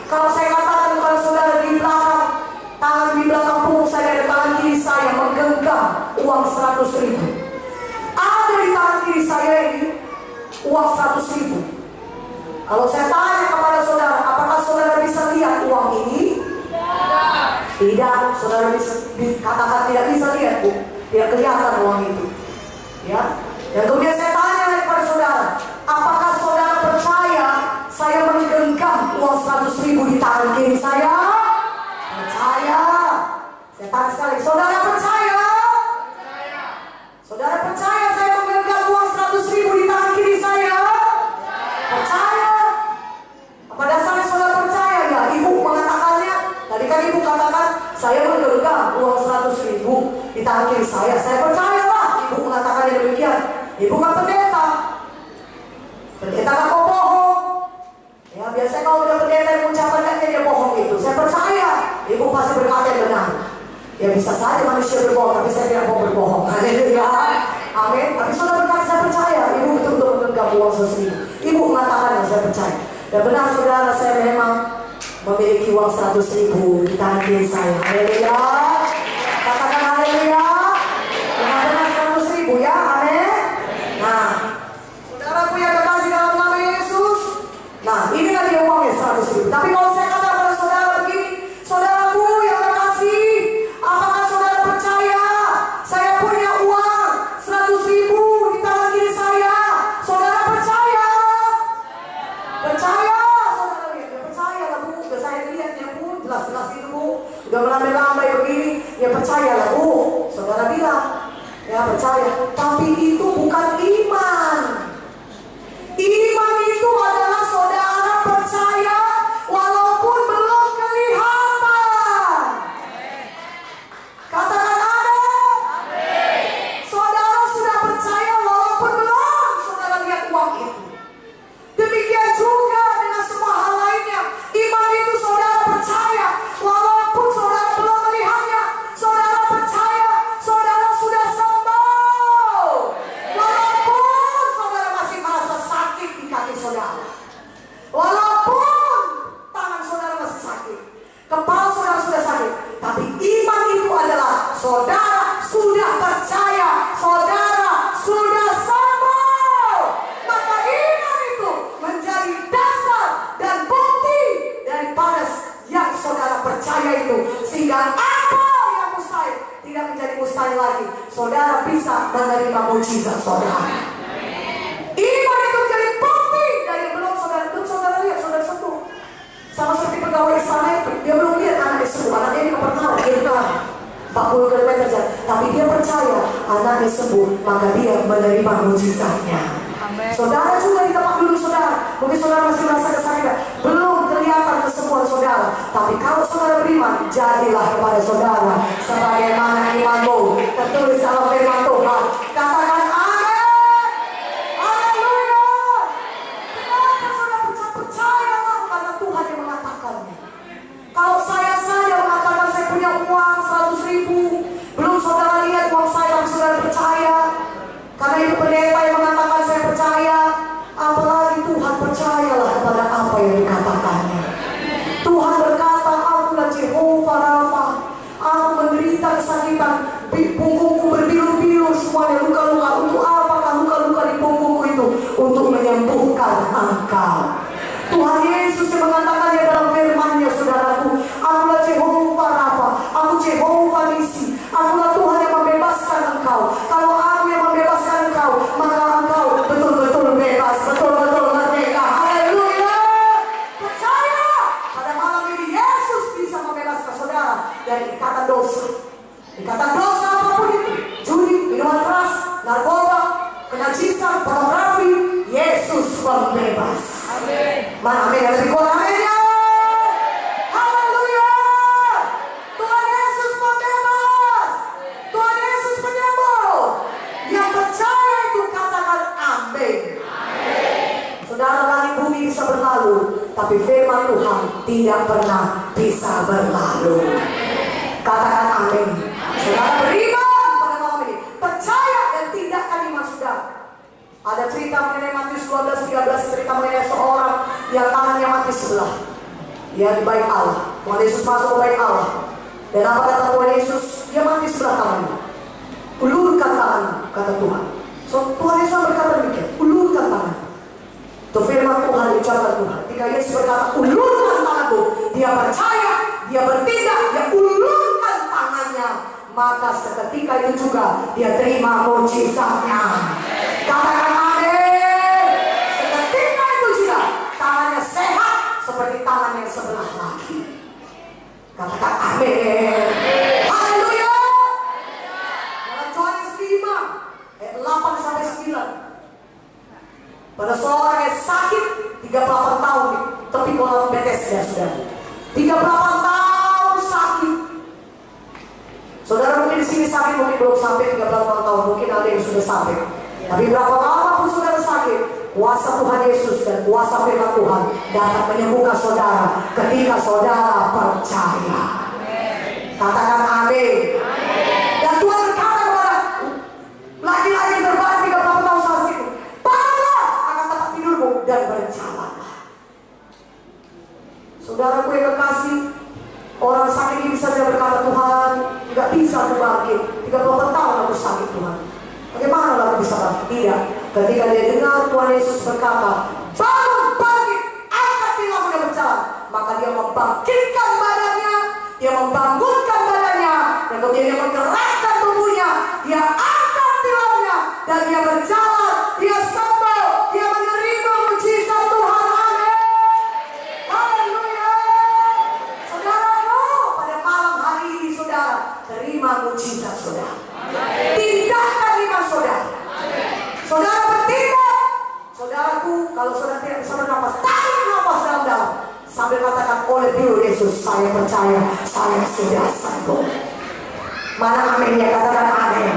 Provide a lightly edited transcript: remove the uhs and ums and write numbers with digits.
Kalau saya katakan kepada saudara di belakang, tangan di belakang punggung saya dan tangan kiri saya menggenggam uang 100.000. Ada di tangan kiri saya ini uang 100.000. Kalau saya tanya kepada saudara, apakah saudara bisa lihat uang ini? Tidak, saudara bisa katakan tidak bisa lihat, Bu. Tidak kelihatan uang itu. Ya. Dan kemudian saya tanya kepada saudara, apakah saudara percaya saya menggenggam uang 100.000 di tangan kiri saya? Percaya. Saya tanya sekali, saudara percaya? Saudara percaya saya menggenggam uang 100.000 di tangan kiri saya? Percaya. Apa dasarnya saudara percaya? Ya, ibu mengatakannya. Tadi kan ibu katakan saya menggenggam uang 100.000 di tangan kiri saya. Saya percaya lah. Ibu mengatakannya demikian. Ibu kan pendeta. Pendeta kan kok bohong. Ya biasanya kalau udah pendeta yang mengucapkan dia bohong itu. Saya percaya. Ibu pasti berkata yang benar. Ya bisa saja manusia berbohong, tapi saya tidak mau berbohong. Haleluya. Amin. Tapi saudara berkata saya percaya. Ibu betul-betul menggenggam uang 100.000. Ibu mengatakan saya percaya. Dan benar saudara, saya memang memiliki uang 100.000 di tangan kiri saya. Haleluya. Katakan haleluya. Benar-benar 100.000 ya. Amin. Nah, saudaraku yang terkasih dalam nama Yesus. Nah, inilah dia uangnya 100.000. Tapi kalau saya katakan kepada saudara begini, saudaraku yang terkasih, apakah saudara percaya saya punya uang 100.000 di tangan kiri saya? Saudara percaya? Percaya? Saudara lihat, ya percaya lah Bu. Udah saya lihat ya Bu, jelas-jelas itu Bu. Udah melambai-lambai begini, ya percaya lah Bu. Saudara bilang, ya percaya. Tapi itu bukan iman. Iman itu adalah saudara percaya walaupun belum kelihatan. Katakan amin. Saudara sudah percaya walaupun belum saudara lihat uang itu. Demikian juga dengan semua hal lainnya. Iman itu saudara percaya walaupun saudara belum melihatnya. Saudara percaya saudara sudah sembuh. Walaupun saudara masih merasa sakit di kaki saudara. Walaupun tangan saudara masih sakit, kepala saudara sudah sakit. Tapi iman itu adalah saudara sudah percaya, saudara sudah sembuh. Maka iman itu menjadi dasar dan bukti daripada yang saudara percaya itu. Sehingga apa yang mustahil tidak menjadi mustahil lagi. Saudara bisa menerima mujizat saudara. Iman itu menjadi bukti dari belum saudara lihat saudara sembuh. Sama seperti pegawai istana itu, dia belum lihat anaknya sembuh. Anaknya ini kepertau, dia tahu 40 km jalan, tapi dia percaya anaknya sembuh, maka dia menerima mujizatnya. Amen. Saudara juga di tempat dulu saudara, mungkin saudara masih merasa kesakitan, belum kelihatan kesembuhan saudara, tapi kalau saudara beriman, jadilah kepada saudara sebagaimana imanmu tertulis dalam firman Tuhan. Katakan amin. Haleluya. Kenapa saudara percayalah karena Tuhan yang mengatakannya. Kalau saya saja mengatakan saya punya uang 100.000, belum saudara lihat uang saya, tapi saudara percaya. Karena itu pendeta yang mengatakan saya percaya, apalagi Tuhan percayalah kepada apa yang dikatakannya. Tuhan berkata, akulah Jehovah Rafa, aku menderita kesakitan, punggungku berbilu-bilu semuanya luka-luka. Untuk apakah luka-luka di punggungku itu? Untuk menyembuhkan engkau. Tuhan Yesus yang mengatakannya dalam firman-Nya, saudaraku, akulah Jehovah Rafa, aku Jehovah Nisi, akulah Tuhan yang membebaskan engkau. Kalau aku yang membebaskan engkau, maka engkau betul-betul bebas, betul-betul merdeka. Haleluya. Percaya pada malam ini Yesus bisa membebaskan saudara dari ikatan dosa. Ikatan dosa apapun itu, judi, minuman keras, narkoba, kenajisan, pornografi, Yesus pembebas. Amin. Mana amin yang lebih kuat? Amin ya. Haleluya. Tuhan Yesus pembebas. Tuhan Yesus penyembuh. Yang percaya itu katakan amin. Saudara, langit bumi bisa berlalu, tapi firman Tuhan tidak pernah bisa berlalu. Katakan amin. Saudara beriman pada malam ini, percaya dan tindakan iman saudara. Ada cerita mengenai Matius 12:13, cerita mengenai seorang yang tangannya mati sebelah. Dia di bait Allah. Tuhan Yesus masuk ke bait Allah. Dan apa kata Tuhan Yesus? Dia mati sebelah kanannya. Ulurkan tanganmu, kata Tuhan. So Tuhan Yesus berkata demikian, ulurkan tangan. Itu firman Tuhan, ucapan Tuhan. Ketika Yesus berkata, ulurkan tanganmu, dia percaya, dia bertindak, dia ulurkan tangannya. Maka seketika itu juga dia terima mujizatnya. Katakan amin. Seketika itu juga tangannya sehat seperti tangan yang sebelah lagi. Katakan amin. Haleluya. Dalam Yohanes 5 ayat 8 sampai 9. Pada seorang yang sakit 38 tahun di tepi kolam Bethesda, sudah 38 tahun sakit. Saudara mungkin di sini sakit, mungkin belum sampai 38 tahun, mungkin ada yang sudah sampai. Tapi berapa lama pun saudara sakit, kuasa Tuhan Yesus dan kuasa firman Tuhan dapat menyembuhkan saudara ketika saudara percaya. Katakan amin. Dan Tuhan berkata kepada laki-laki berbaring 38 tahun sakit, bangunlah akan tempat tidurmu dan berjalanlah. Saudaraku yang kekasih, orang sakit ini bisa saja berkata, Tuhan, tidak bisa aku bangkit. 38 tahun aku sakit, Tuhan. Bagaimana aku bisa bangkit? Tidak. Ketika dia dengar Tuhan Yesus berkata, bangun, bangkit, angkat tilangmu dan berjalan. Maka dia membangkitkan badannya, dia membangunkan badannya, dan kemudian dia menggerakkan tubuhnya, dia angkat tilangnya, dan dia berjalan, dia sembuh, dia menerima mujizat Tuhan. Amin. Haleluya. Saudaraku, pada malam hari ini saudara terima mujizat saudara. Tindakan iman saudara. Saudara bertindak. Saudaraku, kalau saudara tidak bisa bernafas, tarik nafas dalam-dalam sambil katakan, oleh biru Yesus saya percaya, saya sudah sembuh. Mana aminnya? Katakan amin.